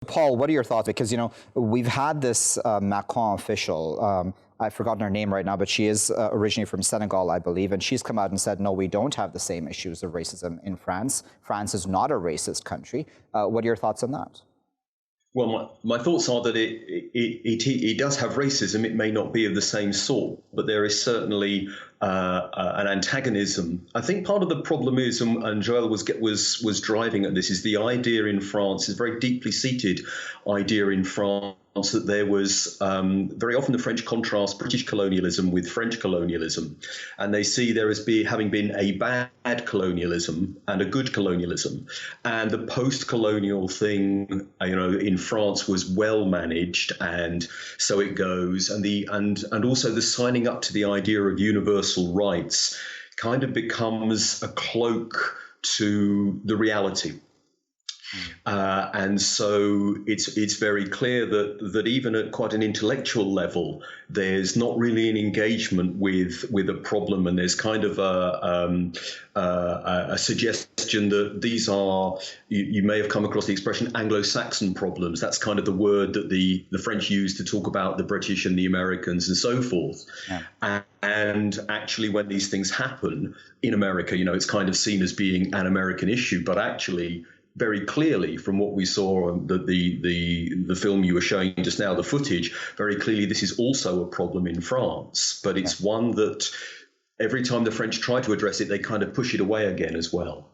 Paul, what are your thoughts? Because, we've had this Macron official, I've forgotten her name right now, but she is originally from Senegal, I believe, and she's come out and said, no, we don't have the same issues of racism in France. France is not a racist country. What are your thoughts on that? Well, my thoughts are that it does have racism. It may not be of the same sort, but there is certainly an antagonism. I think part of the problem is, and Joel was driving at this, is the idea in France, is a very deeply seated idea in France that there was very often the French contrast British colonialism with French colonialism, and they see there as having been a bad colonialism and a good colonialism, and the post-colonial thing, in France was well managed, and so it goes, and also the signing up to the idea of universal rights kind of becomes a cloak to the reality. And so it's very clear that even at quite an intellectual level, there's not really an engagement with a problem, and there's kind of a suggestion that these are, you may have come across the expression Anglo-Saxon problems. That's kind of the word that the French use to talk about the British and the Americans and so forth. Yeah. And actually, when these things happen in America, it's kind of seen as being an American issue, but actually, very clearly, from what we saw on the film you were showing just now, the footage, very clearly this is also a problem in France. But it's one that every time the French try to address it, they kind of push it away again as well.